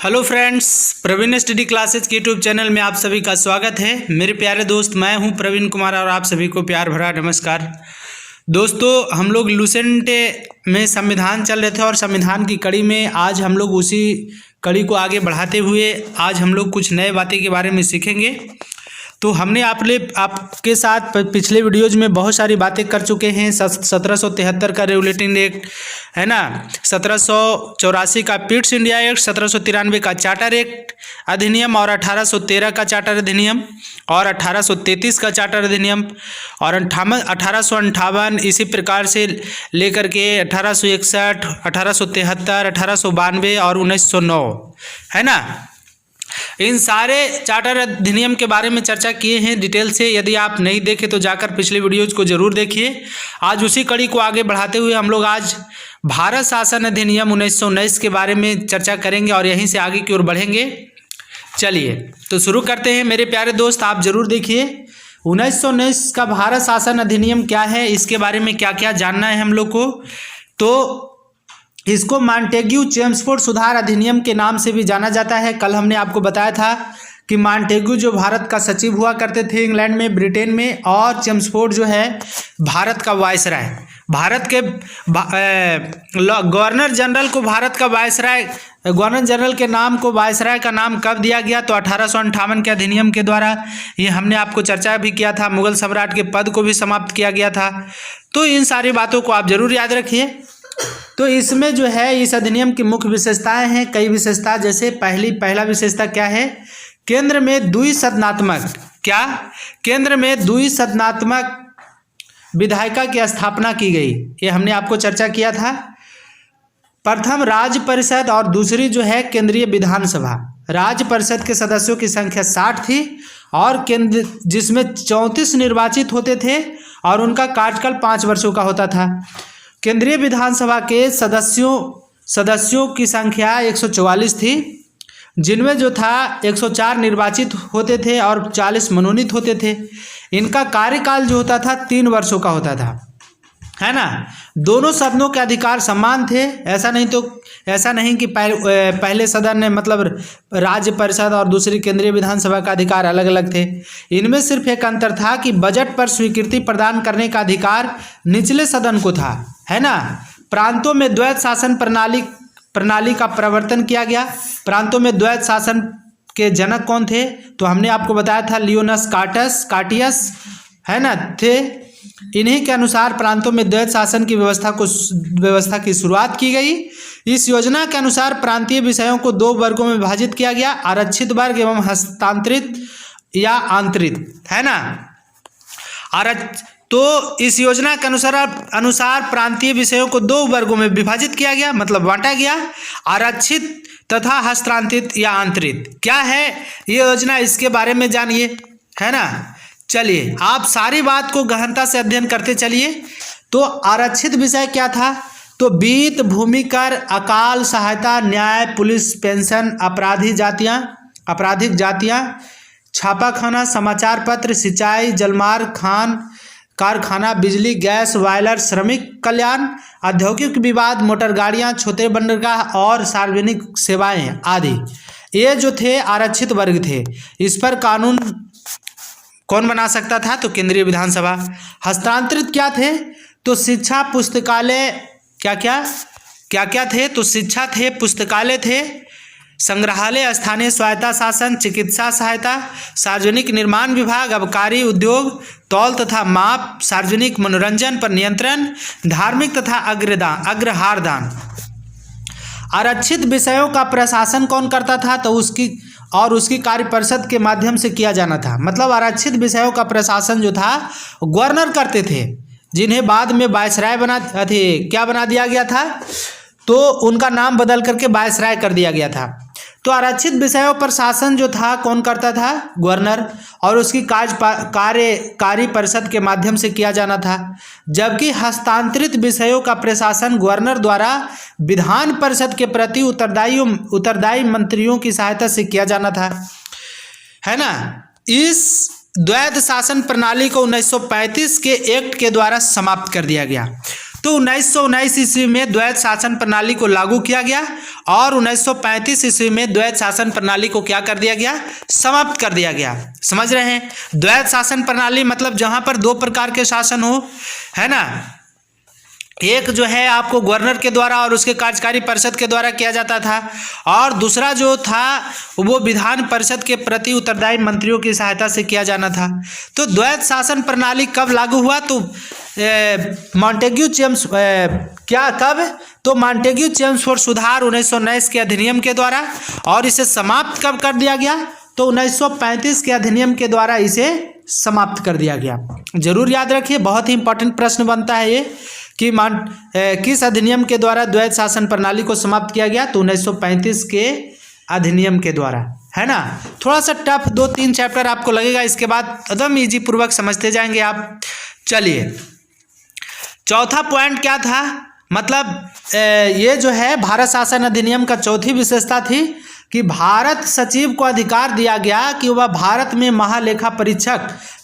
Hello friends, Praveen study classes के YouTube channel में आप सभी का स्वागत है। मेरे प्यारे दोस्त, मैं हूं प्रवीण कुमार और आप सभी को प्यार भरा नमस्कार। दोस्तों, हम लोग लूसेंट में संविधान चल रहे थे और संविधान की कड़ी में आज हम लोग उसी कड़ी को आगे बढ़ाते हुए आज हम लोग कुछ नए बातें के बारे में सीखेंगे। तो हमने आपके साथ पिछले वीडियोज में बहुत सारी बातें कर चुके हैं। 1773 का रेगुलेटिंग एक्ट है ना, 1784 का पिट्स इंडिया एक्ट, 1793 का चार्टर एक्ट अधिनियम और 1813 का चार्टर अधिनियम और 1833 का चार्टर अधिनियम और 1858 इसी प्रकार से लेकर के 1861, 1873, 1892 और 1909 है ना। इन सारे चार्टर अधिनियम के बारे में चर्चा किए हैं डिटेल से। यदि आप नहीं देखे तो जाकर पिछले वीडियोज को जरूर देखिए। आज उसी कड़ी को आगे बढ़ाते हुए हम लोग आज भारत शासन अधिनियम 1919 के बारे में चर्चा करेंगे और यहीं से आगे की ओर बढ़ेंगे। चलिए तो शुरू करते हैं। मेरे प्यारे दोस्त, आप जरूर देखिए 1919 का भारत शासन अधिनियम क्या है, इसके बारे में क्या क्या जानना है हम लोग को। तो इसको मॉन्टेग्यू चेम्सफोर्ड सुधार अधिनियम के नाम से भी जाना जाता है। कल हमने आपको बताया था कि मॉन्टेग्यू जो भारत का सचिव हुआ करते थे इंग्लैंड में, ब्रिटेन में, और चेम्सफोर्ड जो है भारत का वायसराय, भारत के गवर्नर जनरल को भारत का वायसराय, गवर्नर जनरल के नाम को वायसराय का नाम कब दिया गया, तो 1858 के अधिनियम के द्वारा। ये हमने आपको चर्चा भी किया था। मुगल सम्राट के पद को भी समाप्त किया गया था। तो इन सारी बातों को आप जरूर याद रखिए। तो इसमें जो है इस अधिनियम की मुख्य विशेषताएं हैं, कई विशेषता। जैसे पहला विशेषता क्या है, केंद्र में द्विसदनात्मक, क्या केंद्र में द्विसदनात्मक विधायिका की स्थापना की गई। ये हमने आपको चर्चा किया था। प्रथम राज्य परिषद और दूसरी जो है केंद्रीय विधानसभा। राज्य परिषद के सदस्यों की संख्या 60 थी और केंद्र जिसमें 34 निर्वाचित होते थे और उनका कार्यकाल 5 वर्षों का होता था। केंद्रीय विधानसभा के सदस्यों की संख्या 144 थी, जिनमें जो था 104 निर्वाचित होते थे और 40 मनोनीत होते थे। इनका कार्यकाल जो होता था 3 वर्षों का होता था, है ना। दोनों सदनों के अधिकार समान थे। ऐसा नहीं कि पहले सदन ने मतलब राज्य परिषद और दूसरी केंद्रीय विधानसभा का अधिकार अलग अलग थे। इनमें सिर्फ एक अंतर था कि बजट पर स्वीकृति प्रदान करने का अधिकार निचले सदन को था, है ना। प्रांतों में द्वैत शासन प्रणाली का प्रवर्तन किया गया। प्रांतों में द्वैत शासन के जनक कौन थे, तो हमने आपको बताया था लियोनस कार्टियस, है ना, थे। इन्हीं के अनुसार प्रांतों में द्वैत शासन की व्यवस्था की शुरुआत की गई। इस योजना के अनुसार प्रांतीय विषयों को 2 वर्गों में विभाजित किया गया, आरक्षित वर्ग एवं हस्तांतरित या आंतरिक, है ना। तो इस योजना के अनुसार प्रांतीय विषयों को 2 वर्गों में विभाजित किया गया, मतलब बांटा गया, आरक्षित तथा हस्तांतरित या आंतरिक। क्या है ये योजना, इसके बारे में जानिए, है ना। चलिए आप सारी बात को गहनता से अध्ययन करते चलिए। तो आरक्षित विषय क्या था, तो वित्त, भूमि कर, अकाल सहायता, न्याय, पुलिस, पेंशन, आपराधिक जातियां, छापाखाना, समाचार पत्र, सिंचाई, जलमार्ग, कारखाना, बिजली, गैस, बॉयलर, श्रमिक कल्याण, औद्योगिक विवाद, मोटर गाड़ियां, छोटे बंदरगाह और सार्वजनिक सेवाएं आदि। ये जो थे आरक्षित वर्ग थे। इस पर कानून कौन बना सकता था, तो केंद्रीय विधानसभा। हस्तांतरित क्या थे, तो शिक्षा, पुस्तकालय, क्या थे, तो शिक्षा थे, पुस्तकालय थे, संग्रहालय, स्थानीय स्वायत्ता शासन, चिकित्सा सहायता, सार्वजनिक निर्माण विभाग, आबकारी उद्योग, तौल तथा माप, सार्वजनिक मनोरंजन पर नियंत्रण, धार्मिक तथा अग्रहार दान। आरक्षित विषयों का प्रशासन कौन करता था, तो उसकी कार्य परिषद के माध्यम से किया जाना था। मतलब आरक्षित विषयों का प्रशासन जो था गवर्नर करते थे, जिन्हें बाद में वायसराय बना दिया गया था। तो उनका नाम बदल करके वायसराय कर दिया गया था। तो आरक्षित विषयों पर शासन जो था कौन करता था, गवर्नर, और उसकी कार्य परिषद के माध्यम से किया जाना था। जबकि हस्तांतरित विषयों का प्रशासन गवर्नर द्वारा विधान परिषद के प्रति उत्तरदायी मंत्रियों की सहायता से किया जाना था, है ना। इस द्वैत शासन प्रणाली को 1935 के एक्ट के द्वारा समाप्त कर दिया गया। तो 1919 ईस्वी में द्वैत शासन प्रणाली को लागू किया गया और 1935 ईस्वी में द्वैत शासन प्रणाली को क्या कर दिया गया, समाप्त कर दिया गया। समझ रहे हैं? द्वैत शासन प्रणाली मतलब जहां पर दो प्रकार के शासन हो, है ना, एक जो है आपको गवर्नर के द्वारा और उसके कार्यकारी परिषद के द्वारा किया जाता था, और दूसरा जो था वो विधान परिषद के प्रति उत्तरदायी मंत्रियों की सहायता से किया जाना था। तो द्वैत शासन प्रणाली कब लागू हुआ? तो मॉन्टेग्यू चेम्सफोर्ड सुधार 1919 के अधिनियम के द्वारा, और इसे समाप्त कब कर दिया गया? तो 1935 के अधिनियम के द्वारा इसे समाप्त कर दिया गया। जरूर याद रखिए, बहुत ही इंपॉर्टेंट प्रश्न बनता है ये कि किस अधिनियम के द्वारा द्वैत शासन प्रणाली को समाप्त किया गया? तो 1935 के अधिनियम के द्वारा, है ना। थोड़ा सा टफ 2-3 चैप्टर आपको लगेगा, इसके बाद एकदम इजी पूर्वक समझते जाएंगे आप। चलिए, चौथा पॉइंट क्या था? मतलब ये जो है भारत शासन अधिनियम का चौथी विशेषता थी कि भारत सचिव को अधिकार दिया गया कि वह भारत में महालेखा परीक्षक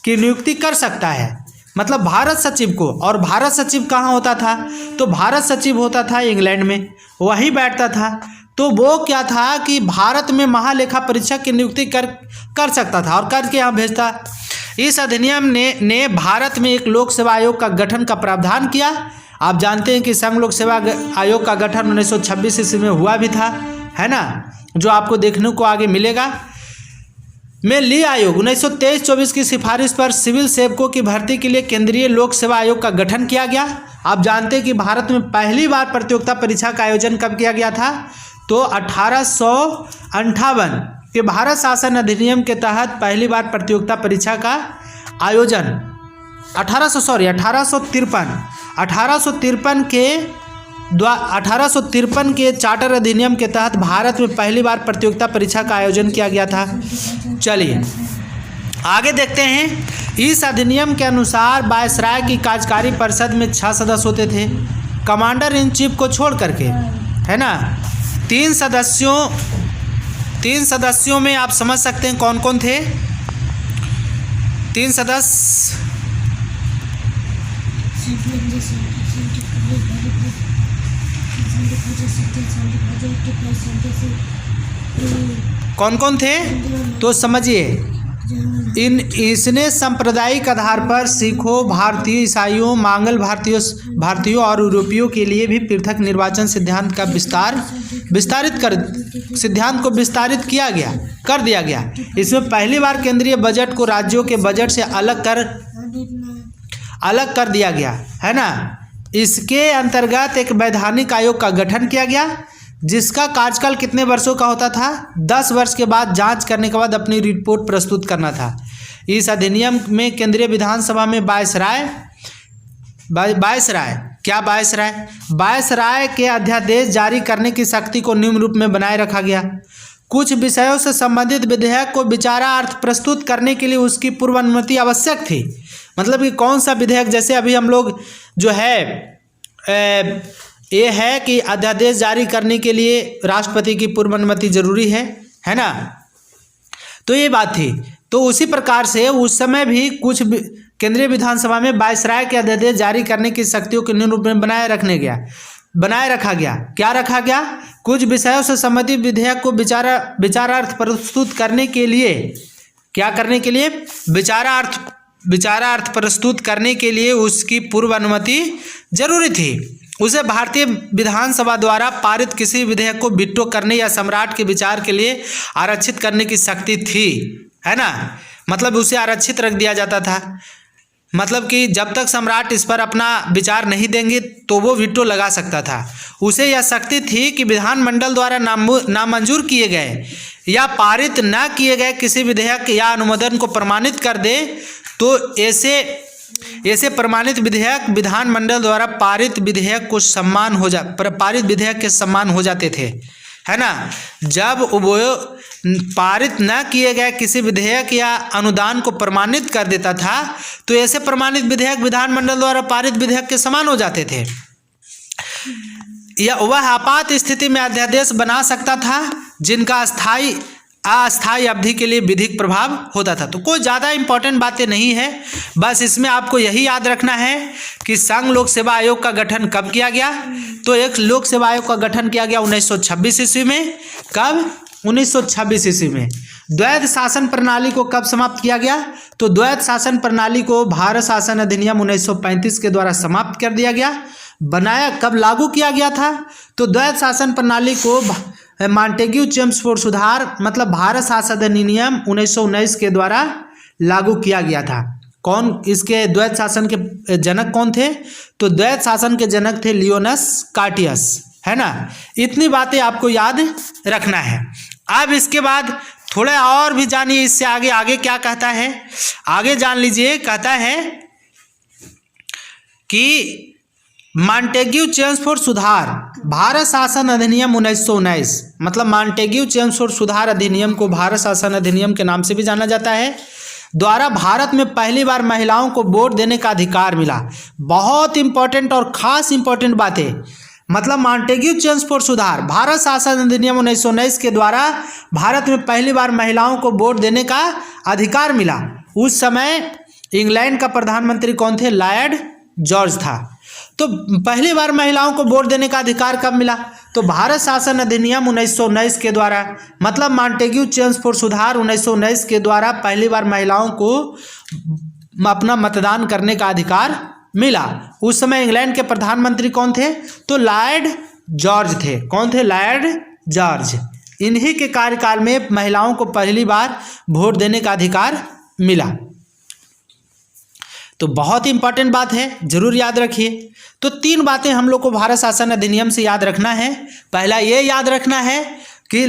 की नियुक्ति कर सकता है। मतलब भारत सचिव को, और भारत सचिव कहाँ होता था? तो भारत सचिव होता था इंग्लैंड में, वहीं बैठता था। तो वो क्या था कि भारत में महालेखा परीक्षक की नियुक्ति कर सकता था और करके यहाँ भेजता। इस अधिनियम ने भारत में एक लोक सेवा आयोग का गठन का प्रावधान किया। आप जानते हैं कि संघ लोक सेवा आयोग का गठन 1926 ईस्वी में हुआ भी था, है ना, जो आपको देखने को आगे मिलेगा। में ली आयोग 1923-24 की सिफारिश पर सिविल सेवकों की भर्ती के लिए केंद्रीय लोक सेवा आयोग का गठन किया गया। आप जानते हैं कि भारत में पहली बार प्रतियोगिता परीक्षा का आयोजन कब किया गया था? तो 1858 के भारत शासन अधिनियम के तहत पहली बार प्रतियोगिता परीक्षा का आयोजन 1853 के चार्टर अधिनियम के तहत भारत में पहली बार प्रतियोगिता परीक्षा का आयोजन किया गया था। चलिए आगे देखते हैं। इस अधिनियम के अनुसार वायसराय की कार्यकारी परिषद में 6 सदस्य होते थे, कमांडर इन चीफ को छोड़ करके, है ना। 3 सदस्यों में आप समझ सकते हैं कौन कौन थे। 3 सदस्य कौन कौन थे? तो समझिए, इसने सांप्रदायिक आधार पर सिखों, भारतीय ईसाइयों, मंगल भारतीयों और यूरोपियों के लिए भी पृथक निर्वाचन सिद्धांत का सिद्धांत को विस्तारित कर दिया गया। इसमें पहली बार केंद्रीय बजट को राज्यों के बजट से अलग कर दिया गया, है ना। इसके अंतर्गत एक वैधानिक आयोग का गठन किया गया, जिसका कार्यकाल कितने वर्षों का होता था? 10 वर्ष के बाद जांच करने के बाद अपनी रिपोर्ट प्रस्तुत करना था। इस अधिनियम में केंद्रीय विधानसभा में वायसराय के अध्यादेश जारी करने की शक्ति को निम्न रूप में बनाए रखा गया। कुछ विषयों से संबंधित विधेयक को विचारार्थ प्रस्तुत करने के लिए उसकी पूर्व अनुमति आवश्यक थी। मतलब कि कौन सा विधेयक, जैसे अभी हम लोग जो है ये है कि अध्यादेश जारी करने के लिए राष्ट्रपति की पूर्व अनुमति जरूरी है ना। तो ये बात थी। तो उसी प्रकार से उस समय भी कुछ केंद्रीय विधानसभा में वायसराय के अध्यादेश जारी करने की शक्तियों के निम्न रूप में बनाए रखा गया। क्या रखा गया? कुछ विषयों से संबंधित विधेयक को विचारार्थ प्रस्तुत करने के लिए, क्या करने के लिए? विचारार्थ प्रस्तुत करने के लिए उसकी पूर्व अनुमति जरूरी थी। उसे भारतीय विधानसभा द्वारा पारित किसी विधेयक को वीटो करने या सम्राट के विचार के लिए आरक्षित करने की शक्ति थी, है ना। मतलब उसे आरक्षित रख दिया जाता था। मतलब कि जब तक सम्राट इस पर अपना विचार नहीं देंगे तो वो वीटो लगा सकता था। उसे यह शक्ति थी कि विधानमंडल द्वारा नामंजूर किए गए या पारित न किए गए किसी विधेयक या अनुमोदन को प्रमाणित कर दे। तो ऐसे प्रमाणित विधेयक विधानमंडल द्वारा पारित विधेयक के समान हो जाते थे, है ना। जब वो पारित न किए गए किसी विधेयक या अनुदान को प्रमाणित कर देता था तो ऐसे प्रमाणित विधेयक विधानमंडल द्वारा पारित विधेयक के समान हो जाते थे। या वह आपात स्थिति में अध्यादेश बना सकता था जिनका स्थायी अस्थायी अवधि के लिए विधिक प्रभाव होता था। तो कोई ज़्यादा इंपॉर्टेंट बातें नहीं है, बस इसमें आपको यही याद रखना है कि संघ लोक सेवा आयोग का गठन कब किया गया। तो एक लोक सेवा आयोग का गठन किया गया 1926 ईस्वी में। कब? 1926 ईस्वी में। द्वैध शासन प्रणाली को कब समाप्त किया गया? तो द्वैध शासन प्रणाली को भारत शासन अधिनियम 1935 के द्वारा समाप्त कर दिया गया। बनाया कब, लागू किया गया था? तो द्वैध शासन प्रणाली को मॉन्टेग्यू चेम्सफोर्ड सुधार मतलब भारत शासन अधिनियम 1919 के द्वारा लागू किया गया था। कौन इसके द्वैध शासन के जनक कौन थे? तो द्वैध शासन के जनक थे लियोनस कार्टियस, है ना। इतनी बातें आपको याद रखना है। अब इसके बाद थोड़ा और भी जानिए, इससे आगे आगे क्या कहता है, आगे जान लीजिए। कहता है कि मॉन्टेग्यू चेम्सफोर्ड सुधार भारत शासन अधिनियम 1919 मतलब मॉन्टेग्यू चेम्सफोर्ड सुधार अधिनियम को भारत शासन अधिनियम के नाम से भी जाना जाता है, द्वारा भारत में पहली बार महिलाओं को वोट देने का अधिकार मिला। बहुत इंपॉर्टेंट और खास इंपॉर्टेंट बातें, मतलब मॉन्टेग्यू चेम्सफोर्ड सुधार भारत शासन अधिनियम 1919 के द्वारा भारत में पहली बार महिलाओं को वोट देने का अधिकार मिला। उस समय इंग्लैंड का प्रधानमंत्री कौन थे? लॉर्ड जॉर्ज था। तो पहली बार महिलाओं को वोट देने का अधिकार कब मिला? तो भारत शासन अधिनियम 1919 के द्वारा, मतलब मॉन्टेग्यू चेम्सफोर्ड सुधार 1919 के द्वारा पहली बार महिलाओं को अपना मतदान करने का अधिकार मिला। उस समय इंग्लैंड के प्रधानमंत्री कौन थे? तो लॉर्ड जॉर्ज थे। कौन थे? Lord George. इन्हीं के कार्यकाल में महिलाओं को पहली बार वोट देने का अधिकार मिला। तो बहुत इंपॉर्टेंट बात है, जरूर याद रखिए। तो 3 बातें हम लोग को भारत शासन अधिनियम से याद रखना है। पहला ये याद रखना है कि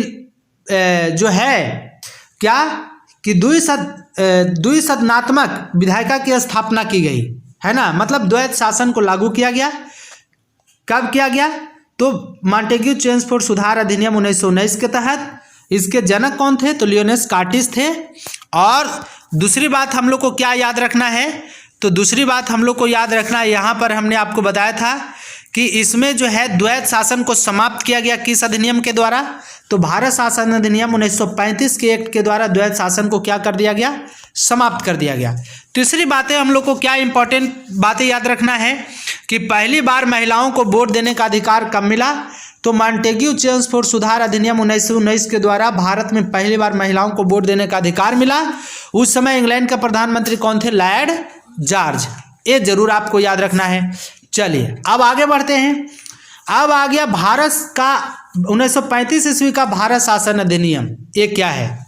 जो है क्या कि द्विसदनात्मक विधायिका की स्थापना की गई, है ना। मतलब द्वैध शासन को लागू किया गया। कब किया गया? तो मॉन्टेग्यू चेम्सफोर्ड सुधार अधिनियम 1919 के तहत। इसके जनक कौन थे? तो लियोनस कार्टिस थे। और दूसरी बात हम लोग को क्या याद रखना है? तो दूसरी बात हम लोग को याद रखना है, यहाँ पर हमने आपको बताया था कि इसमें जो है द्वैध शासन को समाप्त किया गया किस अधिनियम के द्वारा? तो भारत शासन अधिनियम 1935 के एक्ट के द्वारा द्वैध शासन को क्या कर दिया गया? समाप्त कर दिया गया। तीसरी बातें हम लोग को क्या इंपॉर्टेंट बातें याद रखना है कि पहली बार महिलाओं को वोट देने का अधिकार कब मिला? तो मॉन्टेग्यू चेम्सफोर्ड सुधार अधिनियम 1919 के द्वारा भारत में पहली बार महिलाओं को वोट देने का अधिकार मिला। उस समय इंग्लैंड का प्रधानमंत्री कौन थे? Lord George. ये जरूर आपको याद रखना है। चलिए अब आगे बढ़ते हैं। अब आ गया भारत का 1935 ईस्वी का भारत शासन अधिनियम। ये क्या है?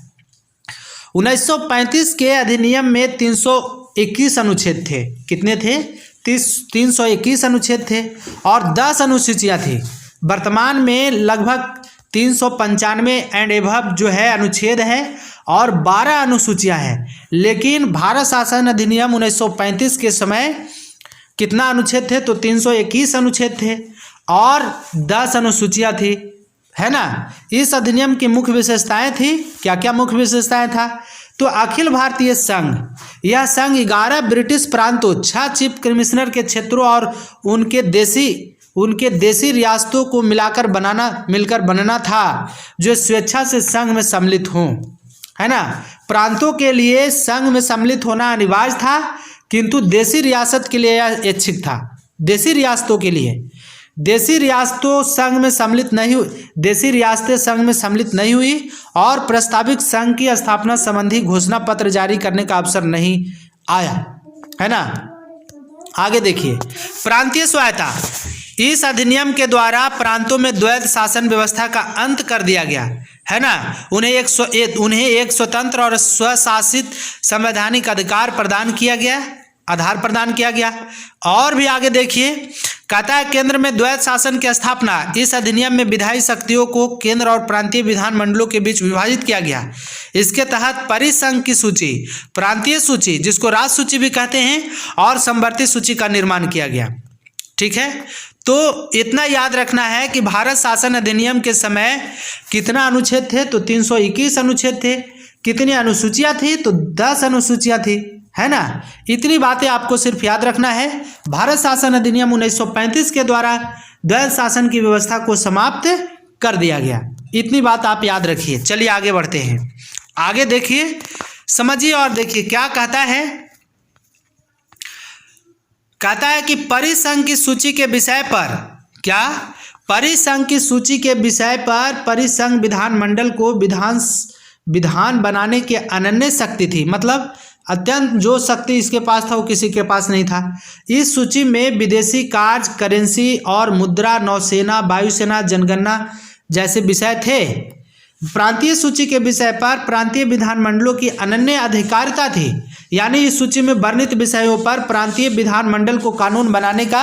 1935 के अधिनियम में 321 अनुच्छेद थे। कितने थे? 321 अनुच्छेद थे और 10 अनुसूचियाँ थी। वर्तमान में लगभग 395 एंड एबव जो है अनुच्छेद है और 12 अनुसूचियाँ हैं। लेकिन भारत शासन अधिनियम 1935 के समय कितना अनुच्छेद थे? तो 321 अनुच्छेद थे और 10 अनुसूचियाँ थी, है ना। इस अधिनियम की मुख्य विशेषताएं थी। क्या क्या मुख्य विशेषताएं था? तो अखिल भारतीय संघ, यह संघ 11 ब्रिटिश प्रांतों, 6 चीफ कमिश्नर के क्षेत्रों और उनके देशी रियासतों को मिलकर बनना था जो स्वेच्छा से संघ में सम्मिलित हों, है ना। प्रांतों के लिए संघ में सम्मिलित होना अनिवार्य था, किंतु देशी रियासत के लिए यह ऐच्छिक था। देशी रियासतों के लिए, देशी रियासतें संघ में सम्मिलित नहीं हुई और प्रस्तावित संघ की स्थापना संबंधी घोषणा पत्र जारी करने का अवसर नहीं आया, है ना। आगे देखिए, प्रांतीय स्वायत्ता। इस अधिनियम के द्वारा प्रांतों में द्वैध शासन व्यवस्था का अंत कर दिया गया, है ना। उन्हें एक स्वतंत्र और स्वशासित संवैधानिक आधार प्रदान किया गया। और भी आगे देखिए, कहता है केंद्र में द्वैध शासन की स्थापना। इस अधिनियम में विधायी शक्तियों को केंद्र और प्रांतीय विधानमंडलों के बीच विभाजित किया गया। इसके तहत परिसंघ की सूची, प्रांतीय सूची जिसको राज्य सूची भी कहते हैं, और संवर्ती सूची का निर्माण किया गया। ठीक है, तो इतना याद रखना है कि भारत शासन अधिनियम के समय कितना अनुच्छेद थे? तो 321 अनुच्छेद थे। कितनी अनुसूचियाँ थी? तो 10 अनुसूचियाँ थी, है ना। इतनी बातें आपको सिर्फ याद रखना है। भारत शासन अधिनियम 1935 के द्वारा द्वैध शासन की व्यवस्था को समाप्त कर दिया गया। इतनी बात आप याद रखिए। चलिए आगे बढ़ते हैं। आगे देखिए, समझिए और देखिए क्या कहता है। कहता है कि परिसंघ की सूची के विषय पर, क्या, परिसंघ की सूची के विषय पर परिसंघ विधानमंडल को विधान बनाने की अनन्य शक्ति थी। मतलब अत्यंत जो शक्ति इसके पास था वो किसी के पास नहीं था। इस सूची में विदेशी कार्य, करेंसी और मुद्रा, नौसेना, वायुसेना, जनगणना जैसे विषय थे। प्रांतीय सूची के विषय पर प्रांतीय विधानमंडलों की अनन्य अधिकारिता थी। यानी इस सूची में वर्णित विषयों पर प्रांतीय विधानमंडल को कानून बनाने का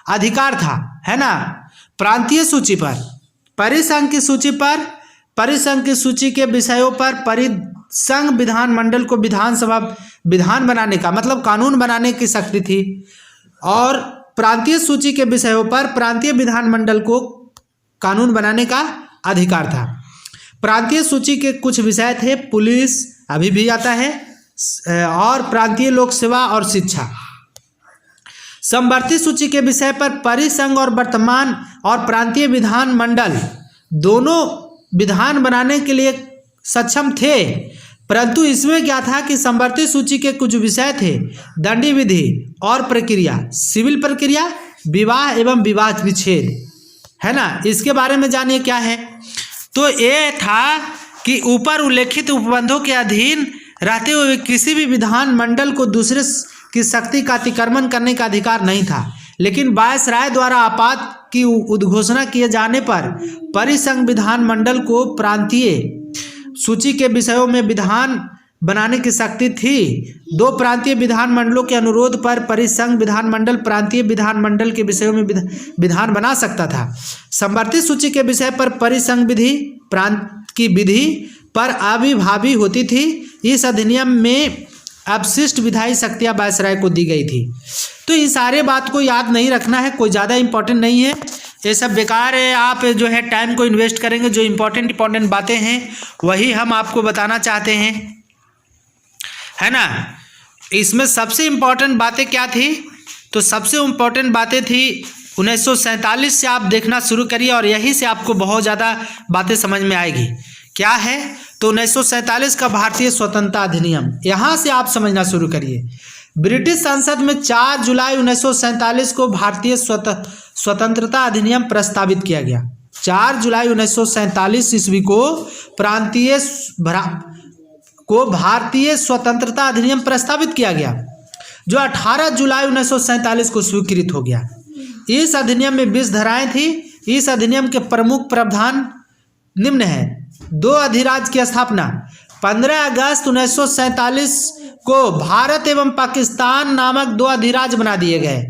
अधिकार था, है ना। प्रांतीय सूची पर, परिसंघ की सूची पर, परिसंघ की सूची के विषयों पर परिसंघ विधानमंडल को विधान बनाने का मतलब कानून बनाने की शक्ति थी। और प्रांतीय सूची के विषयों पर प्रांतीय विधानमंडल को कानून बनाने का अधिकार था। प्रांतीय सूची के कुछ विषय थे, पुलिस अभी भी आता है, और प्रांतीय लोक सेवा और शिक्षा। समवर्ती सूची के विषय पर परिसंघ और वर्तमान और प्रांतीय विधानमंडल दोनों विधान बनाने के लिए सक्षम थे, परंतु इसमें क्या था कि समवर्ती सूची के कुछ विषय थे, दंडी विधि और प्रक्रिया, सिविल प्रक्रिया, विवाह एवं विवाह विच्छेद, है ना। इसके बारे में जानिए क्या है। तो ये था कि ऊपर उल्लेखित उपबंधों के अधीन रहते हुए किसी भी विधानमंडल को दूसरे की शक्ति का अतिक्रमण करने का अधिकार नहीं था। लेकिन वायसराय द्वारा आपात की उद्घोषणा किए जाने पर परिसंघ विधानमंडल को प्रांतीय सूची के विषयों में विधान बनाने की शक्ति थी। दो प्रांतीय विधानमंडलों के अनुरोध पर परिसंघ विधानमंडल प्रांतीय विधानमंडल के विषयों में विधान बना सकता था। समवर्ती सूची के विषय पर परिसंघ विधि प्रांत की विधि पर अविभावी होती थी। इस अधिनियम में अवशिष्ट विधायी शक्तियां वायसराय को दी गई थी। तो ये सारे बात को याद नहीं रखना है, कोई ज़्यादा इंपॉर्टेंट नहीं है, ये सब बेकार है। आप जो है टाइम को इन्वेस्ट करेंगे, जो इंपॉर्टेंट बातें हैं वही हम आपको बताना चाहते हैं, है ना। इसमें सबसे इम्पोर्टेंट बातें क्या थी, तो सबसे इम्पोर्टेंट बातें थी 1947 से आप देखना शुरू करिए और यहीं से आपको बहुत ज़्यादा बातें समझ में आएगी। क्या है, तो 1947 का भारतीय स्वतंत्रता अधिनियम, यहाँ से आप समझना शुरू करिए। ब्रिटिश संसद में 4 जुलाई 1947 को भारतीय स्वतंत्रता अधिनियम प्रस्तावित किया गया। 4 जुलाई 1947 ईस्वी को भारतीय स्वतंत्रता अधिनियम प्रस्तावित किया गया, जो 18 जुलाई 1947 को स्वीकृत हो गया। इस अधिनियम में 20 धाराएं थी। इस अधिनियम के प्रमुख प्रावधान निम्न है। 2 अधिराज्य की स्थापना। 15 अगस्त 1947 को भारत एवं पाकिस्तान नामक 2 अधिराज्य बना दिए गए।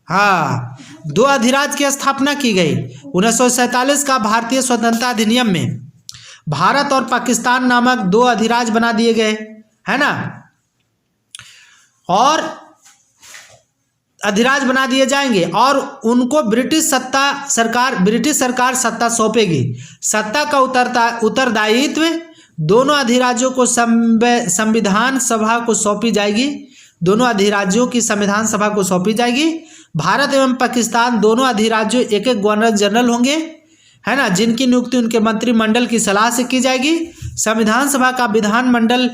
हाँ, 2 अधिराज्य की स्थापना की गई। 1947 का भारतीय स्वतंत्रता अधिनियम में भारत और पाकिस्तान नामक 2 अधिराज्य बना दिए गए, है ना, और अधिराज्य बना दिए जाएंगे और उनको ब्रिटिश सरकार सत्ता सौंपेगी। सत्ता का उत्तरदायित्व दोनों अधिराज्यों को संविधान सभा को सौंपी जाएगी। दोनों अधिराज्यों की संविधान सभा को सौंपी जाएगी। भारत एवं पाकिस्तान दोनों अधिराज्यों एक गवर्नर जनरल होंगे, है ना, जिनकी नियुक्ति उनके मंत्रिमंडल की सलाह से की जाएगी। संविधान सभा का विधानमंडल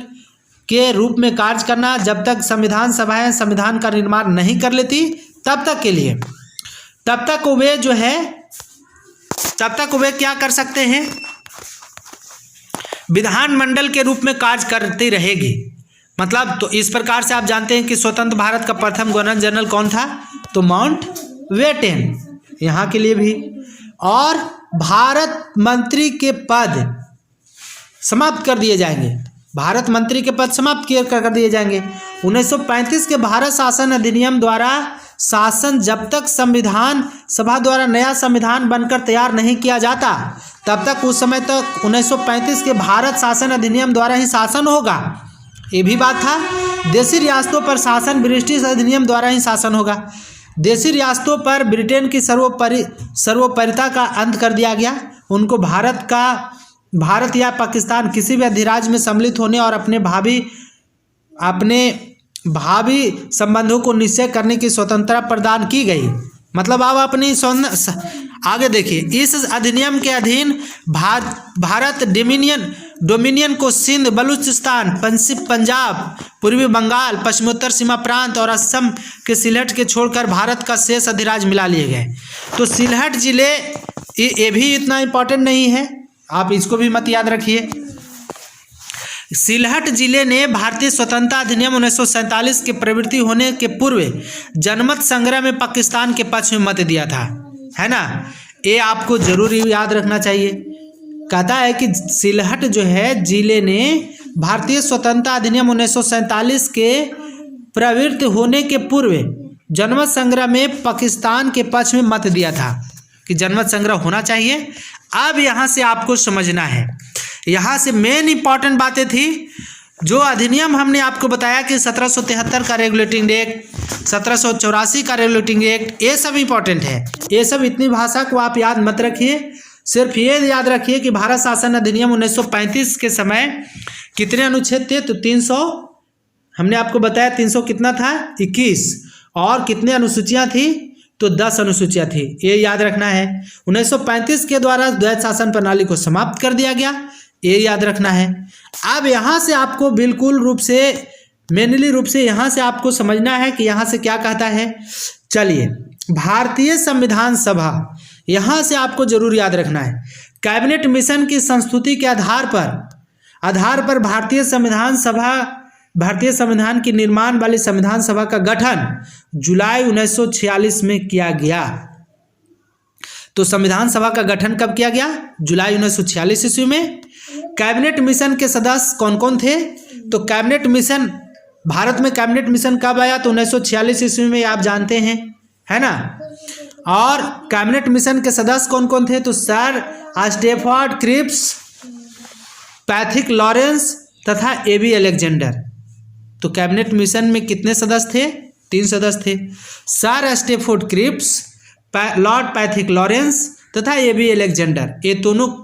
के रूप में कार्य करना जब तक संविधान सभाएं संविधान का निर्माण नहीं कर लेती तब तक वे क्या कर सकते हैं, विधानमंडल के रूप में कार्य करती रहेगी। मतलब तो इस प्रकार से आप जानते हैं कि स्वतंत्र भारत का प्रथम गवर्नर जनरल कौन था, तो माउंट बेटन, यहाँ के लिए भी। और भारत मंत्री के पद समाप्त कर दिए जाएंगे। भारत मंत्री के पद समाप्त कर दिए जाएंगे। 1935 के भारत शासन अधिनियम द्वारा शासन जब तक संविधान सभा द्वारा नया संविधान बनकर तैयार नहीं किया जाता तब तक उस समय तक 1935 के भारत शासन अधिनियम द्वारा ही शासन होगा। ये भी बात था। देशी रियासतों पर शासन ब्रिटिश अधिनियम द्वारा ही शासन होगा। देशी रियासतों पर ब्रिटेन की सर्वोपरिता का अंत कर दिया गया। उनको भारत या पाकिस्तान किसी भी अधिराज्य में सम्मिलित होने और अपने भावी संबंधों को निश्चय करने की स्वतंत्रता प्रदान की गई। मतलब आगे देखिए, इस अधिनियम के अधीन भारत डोमिनियन को सिंध, बलूचिस्तान, पंजाब, पूर्वी बंगाल, पश्चिमोत्तर सीमा प्रांत और असम के सिलहट के छोड़कर भारत का शेष अधिराज मिला लिए गए। तो सिलहट जिले ये भी इतना इम्पोर्टेंट नहीं है, आप इसको भी मत याद रखिए। सिलहट जिले ने भारतीय स्वतंत्रता अधिनियम 1947 के प्रवृत्ति होने के पूर्व जनमत संग्रह में पाकिस्तान के पक्ष में मत दिया था, है ना। ये आपको जरूर याद रखना चाहिए। कहता है कि सिलहट जो है जिले ने भारतीय स्वतंत्रता अधिनियम 1947 के प्रवृत्ति होने के पूर्व जनमत संग्रह में पाकिस्तान के पक्ष में मत दिया था कि जनमत संग्रह होना चाहिए। अब यहाँ से आपको समझना है, यहाँ से मेन इंपॉर्टेंट बातें थी। जो अधिनियम हमने आपको बताया कि 1773 का रेगुलेटिंग एक्ट, 1784 का रेगुलेटिंग एक्ट, ये सब इंपॉर्टेंट है। ये सब इतनी भाषा को आप याद मत रखिए, सिर्फ ये याद रखिए कि भारत शासन अधिनियम 1935 के समय कितने अनुच्छेद थे, तो 300, हमने आपको बताया 300 कितना था, 21, और कितने अनुसूचियाँ थी, तो 10 अनुसूचियाँ थी। ये याद रखना है। 1935 के द्वारा द्वैध शासन प्रणाली को समाप्त कर दिया गया, ये याद रखना है। अब यहाँ से आपको बिल्कुल रूप से मेनली रूप से यहाँ से आपको समझना है कि यहाँ से क्या कहता है। चलिए, भारतीय संविधान सभा, यहाँ से आपको जरूर याद रखना है। कैबिनेट मिशन की संस्तुति के आधार पर भारतीय संविधान की निर्माण वाली संविधान सभा का गठन जुलाई 1946 में किया गया। तो संविधान सभा का गठन कब किया गया, जुलाई 1946 ईस्वी में। कैबिनेट मिशन के सदस्य कौन कौन थे, तो कैबिनेट मिशन, भारत में कैबिनेट मिशन कब आया, तो 1946 ईस्वी में, आप जानते हैं, है ना। और कैबिनेट मिशन के सदस्य कौन कौन थे, तो sir Stafford Cripps, Pethick Lawrence तथा एबी अलेक्जेंडर। तो कैबिनेट मिशन में कितने सदस्य थे, 3 सदस्य थे, sir Stafford Cripps, lord Pethick Lawrence तथा एबी अलेक्जेंडर। ये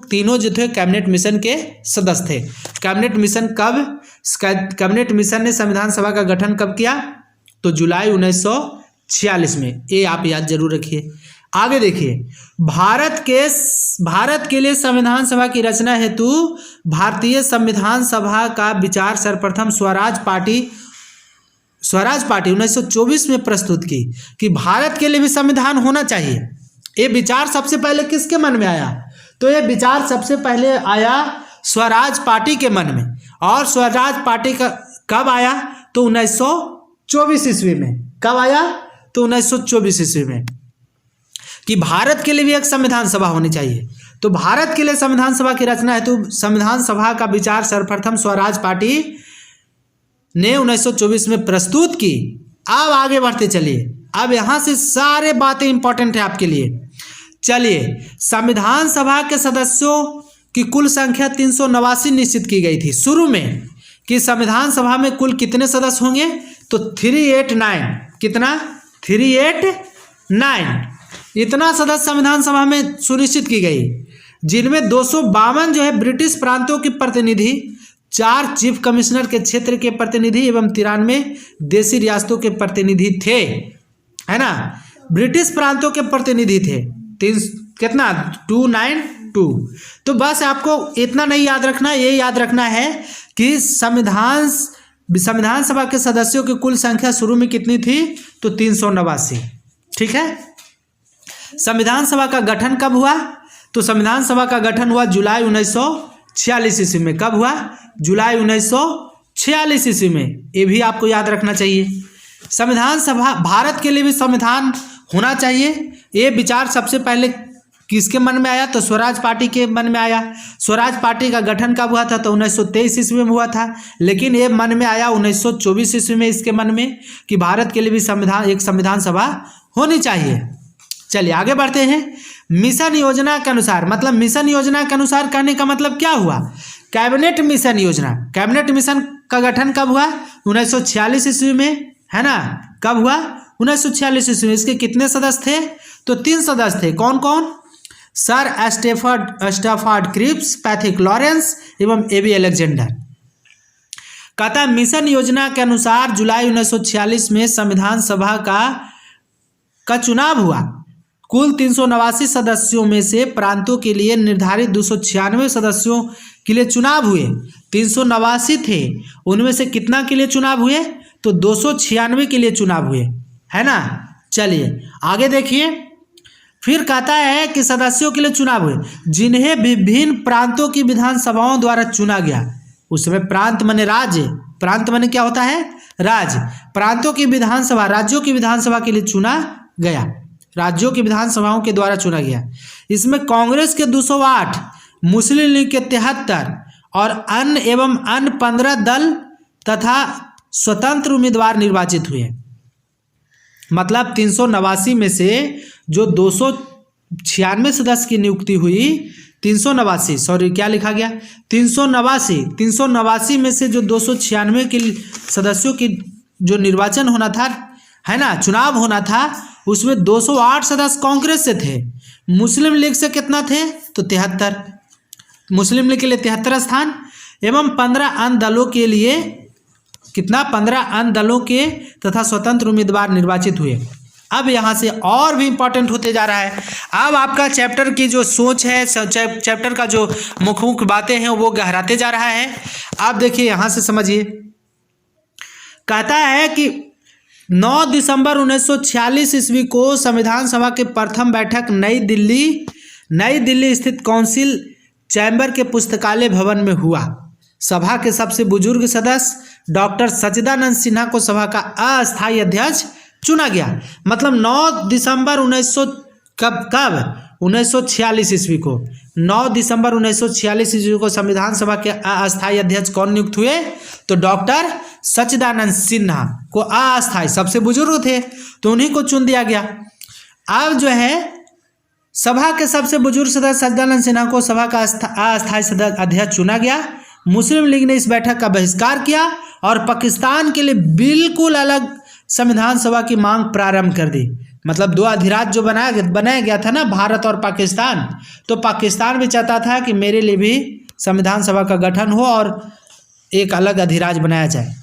तीनों जो थे कैबिनेट मिशन के सदस्य थे। कैबिनेट मिशन ने संविधान सभा का गठन कब किया, तो जुलाई 1946 में। ये आप याद जरूर रखिए। आगे देखिए, भारत के लिए संविधान सभा की रचना हेतु भारतीय संविधान सभा का विचार सर्वप्रथम स्वराज पार्टी 1924 में प्रस्तुत की कि भारत के लिए भी संविधान होना चाहिए। ये विचार सबसे पहले किसके मन में आया, तो ये विचार सबसे पहले आया स्वराज पार्टी के मन में। और स्वराज पार्टी का कब आया, तो 1924 ईस्वी में। कब आया, तो 1924 ईस्वी में, कि भारत के लिए भी एक संविधान सभा होनी चाहिए। तो भारत के लिए संविधान सभा की रचना है, तो संविधान सभा का विचार सर्वप्रथम स्वराज पार्टी ने 1924 में प्रस्तुत की। अब आगे बढ़ते चलिए, अब यहाँ से सारे बातें इंपॉर्टेंट है आपके लिए। चलिए, संविधान सभा के सदस्यों की कुल संख्या 389 निश्चित की गई थी शुरू में, कि संविधान सभा में कुल कितने सदस्य होंगे, तो 389, कितना, 389, इतना सदस्य संविधान सभा में सुनिश्चित की गई, जिनमें 252 जो है ब्रिटिश प्रांतों के प्रतिनिधि, 4 चीफ कमिश्नर के क्षेत्र के प्रतिनिधि एवं 93 देशी रियासतों के प्रतिनिधि थे, है ना। ब्रिटिश प्रांतों के प्रतिनिधि थे कितना, 292। तो बस आपको इतना नहीं याद रखना, ये याद रखना है कि संविधान सभा के सदस्यों की कुल संख्या शुरू में कितनी थी, तो 389। ठीक है। संविधान सभा का गठन कब हुआ, तो संविधान सभा का गठन हुआ जुलाई 1946 ईस्वी में। कब हुआ, जुलाई 1946 ईस्वी में। ये भी आपको याद रखना चाहिए। संविधान सभा, भारत के लिए भी संविधान होना चाहिए, ये विचार सबसे पहले किसके मन में आया, तो स्वराज पार्टी के मन में आया। स्वराज पार्टी का गठन कब हुआ था, तो 1923 ईस्वी में हुआ था, लेकिन ये मन में आया 1924 ईस्वी में, इसके मन में, कि भारत के लिए भी एक संविधान सभा होनी चाहिए। चलिए आगे बढ़ते हैं। मिशन योजना के अनुसार, मतलब मिशन योजना के अनुसार कहने का मतलब क्या हुआ, कैबिनेट मिशन योजना। कैबिनेट मिशन का गठन कब हुआ, 1946 ईस्वी में, है ना। कब हुआ, 1946 ईस्वी में। इसके कितने सदस्य थे, तो 3 सदस्य थे। कौन कौन, sir Stafford Cripps, Pethick Lawrence एवं एबी अलेक्जेंडर। कहता मिशन योजना के अनुसार जुलाई 1946 में संविधान सभा का चुनाव हुआ। कुल 389 सदस्यों में से प्रांतों के लिए निर्धारित 296 सदस्यों के लिए चुनाव हुए। 389 थे, उनमें से कितना के लिए चुनाव हुए? तो 296 के लिए चुनाव हुए, है ना। चलिए आगे देखिए, फिर कहता है कि सदस्यों के लिए चुनाव हुए जिन्हें विभिन्न प्रांतों की विधानसभाओं द्वारा चुना गया। उस समय प्रांत माने राज्य, प्रांत माने क्या होता है? राज्य। प्रांतों की विधानसभा, राज्यों की विधानसभा के लिए चुना गया, राज्यों की विधानसभाओं के द्वारा चुना गया। इसमें कांग्रेस के 208, मुस्लिम लीग के 73 और अन्य एवं अन्य 15 दल तथा स्वतंत्र उम्मीदवार निर्वाचित हुए। मतलब 389 में से जो 296 सदस्य की नियुक्ति हुई, 389 सॉरी क्या लिखा गया? 389 में से जो 296 के सदस्यों की जो निर्वाचन होना था, है ना, चुनाव होना था, उसमें 208 सदस्य कांग्रेस से थे। मुस्लिम लीग से कितना थे? तो 73, मुस्लिम लीग के लिए 73 स्थान एवं 15 अन्य दलों के लिए कितना? 15 अन्य दलों के तथा स्वतंत्र उम्मीदवार निर्वाचित हुए। अब यहाँ से और भी इम्पोर्टेंट होते जा रहा है। अब आपका चैप्टर की जो सोच है, चैप्टर का जो मुख्य मुख्य बातें हैं वो गहराते जा रहा है। आप देखिए यहाँ से समझिए, कहता है कि 9 दिसंबर 1946 ईस्वी को संविधान सभा की प्रथम बैठक नई दिल्ली स्थित काउंसिल चैम्बर के पुस्तकालय भवन में हुआ। सभा के सबसे बुजुर्ग सदस्य डॉक्टर सच्चिदानंद सिन्हा को सभा का अस्थायी अध्यक्ष चुना गया। मतलब 9 दिसंबर 1946 ईस्वी को, 9 दिसंबर 1946 ईस्वी को संविधान सभा के अस्थायी अध्यक्ष कौन नियुक्त हुए? तो डॉक्टर सच्चिदानंद सिन्हा को अस्थायी, सबसे बुजुर्ग थे तो उन्हीं को चुन दिया गया। अब जो है सभा के सबसे बुजुर्ग सदस्य सच्चिदानंद सिन्हा को सभा का अस्थायी अध्यक्ष चुना गया। मुस्लिम लीग ने इस बैठक का बहिष्कार किया और पाकिस्तान के लिए बिल्कुल अलग संविधान सभा की मांग प्रारंभ कर दी। मतलब दो अधिराज्य जो बनाया गया था ना, भारत और पाकिस्तान, तो पाकिस्तान भी चाहता था कि मेरे लिए भी संविधान सभा का गठन हो और एक अलग अधिराज्य बनाया जाए।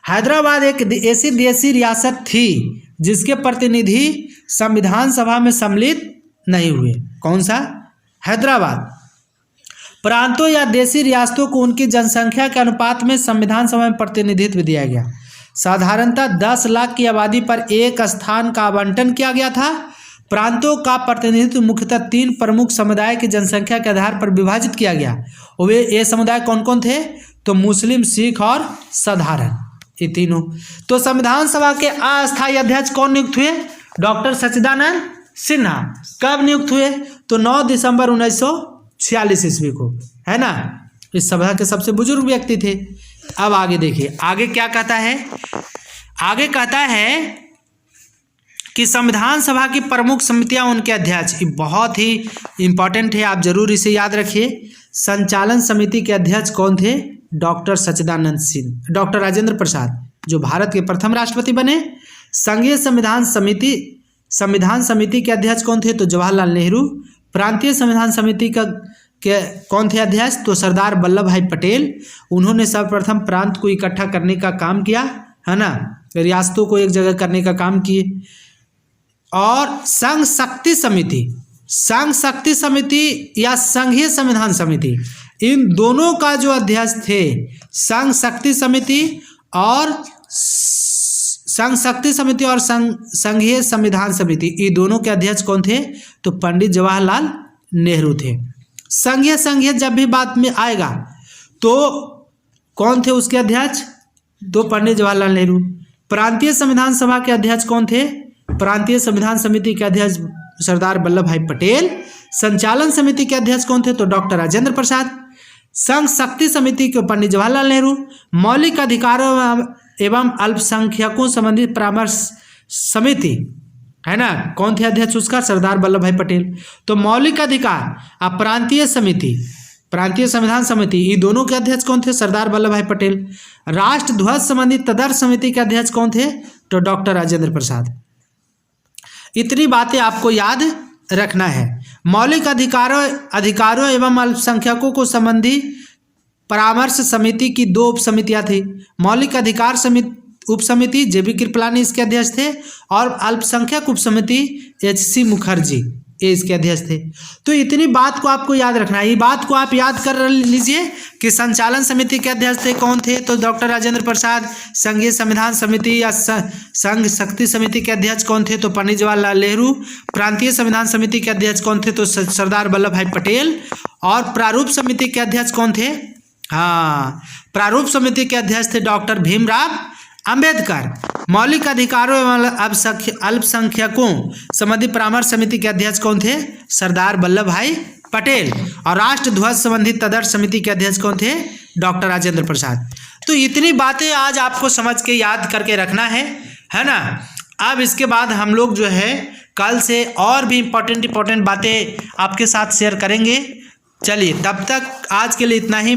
हैदराबाद एक ऐसी देशी रियासत थी जिसके प्रतिनिधि संविधान सभा में सम्मिलित नहीं हुए। कौन सा? हैदराबाद। प्रांतों या देशी रियासतों को उनकी जनसंख्या के अनुपात में संविधान सभा में प्रतिनिधित्व दिया गया। साधारणतः 10 लाख की आबादी पर एक स्थान का आवंटन किया गया था। प्रांतों का प्रतिनिधित्व मुख्यतः 3 प्रमुख समुदाय की जनसंख्या के आधार पर विभाजित किया गया। वे ये समुदाय कौन कौन थे? तो मुस्लिम, सिख और साधारण, ये तीनों। तो संविधान सभा के अस्थायी अध्यक्ष कौन नियुक्त हुए? डॉक्टर सच्चिदानंद सिन्हा। कब नियुक्त हुए? तो 9 दिसंबर 1946 ईस्वी को, है ना। इस सभा के सबसे बुजुर्ग व्यक्ति थे। अब आगे देखिए, आगे क्या कहता है? आगे कहता है कि संविधान सभा की प्रमुख समितियां, उनके अध्यक्ष, ये बहुत ही इंपॉर्टेंट है, आप जरूर इसे याद रखिए। संचालन समिति के अध्यक्ष कौन थे? डॉक्टर सच्चिदानंद सिंह, डॉक्टर राजेंद्र प्रसाद, जो भारत के प्रथम राष्ट्रपति बने। संघीय संविधान समिति के अध्यक्ष कौन थे? तो जवाहरलाल नेहरू। प्रांतीय संविधान समिति के कौन थे अध्यक्ष? तो सरदार वल्लभ भाई पटेल। उन्होंने सर्वप्रथम प्रांत को इकट्ठा करने का काम किया, है ना, रियासतों को एक जगह करने का काम किए। और संघ शक्ति समिति या संघीय संविधान समिति, इन दोनों का जो अध्यक्ष थे, संघ शक्ति समिति और संघीय संविधान समिति, ये दोनों के अध्यक्ष कौन थे? तो पंडित जवाहरलाल नेहरू थे। संघीय जब भी बात में आएगा तो कौन थे उसके अध्यक्ष? तो पंडित जवाहरलाल नेहरू। प्रांतीय संविधान सभा के अध्यक्ष कौन थे? प्रांतीय संविधान समिति के अध्यक्ष सरदार वल्लभ भाई पटेल। संचालन समिति के अध्यक्ष कौन थे? तो डॉक्टर राजेंद्र प्रसाद। संघ शक्ति समिति के पंडित जवाहरलाल नेहरू। मौलिक अधिकारों एवं अल्पसंख्यकों संबंधित परामर्श समिति, है ना, कौन थे अध्यक्ष उसका? सरदार वल्लभ भाई पटेल। तो मौलिक अधिकार और प्रांतीय संविधान समिति, ये दोनों के अध्यक्ष कौन थे? सरदार वल्लभ भाई पटेल। राष्ट्र ध्वज संबंधी तदर्थ समिति के अध्यक्ष कौन थे? तो डॉक्टर राजेंद्र प्रसाद। इतनी बातें आपको याद रखना है। मौलिक अधिकारों एवं अल्पसंख्यकों को संबंधी परामर्श समिति की 2 उप समितियां थी। मौलिक अधिकार उप समिति जेबी कृपलानी इसके अध्यक्ष थे, और अल्पसंख्यक उप समिति एच.सी. मुखर्जी ये इसके अध्यक्ष थे। तो इतनी बात को आपको याद रखना है। ये बात को आप याद कर लीजिए कि संचालन समिति के अध्यक्ष थे कौन थे, तो डॉक्टर राजेंद्र प्रसाद। संघीय संविधान समिति या संघ शक्ति समिति के अध्यक्ष कौन थे, तो पंडित जवाहरलाल नेहरू। प्रांतीय संविधान समिति के अध्यक्ष कौन थे, तो सरदार वल्लभ भाई पटेल। और प्रारूप समिति के अध्यक्ष कौन थे, हाँ, प्रारूप समिति के अध्यक्ष थे डॉक्टर भीमराव अंबेडकर। मौलिक अधिकारों एवं अल्पसंख्यकों संबंधी परामर्श समिति के अध्यक्ष कौन थे, सरदार वल्लभ भाई पटेल। और राष्ट्र ध्वज संबंधी तदर्थ समिति के अध्यक्ष कौन थे, डॉक्टर राजेंद्र प्रसाद। तो इतनी बातें आज आपको समझ के याद करके रखना है ना। अब इसके बाद हम लोग जो है कल से और भी इंपॉर्टेंट बातें आपके साथ शेयर करेंगे। चलिए तब तक आज के लिए इतना ही।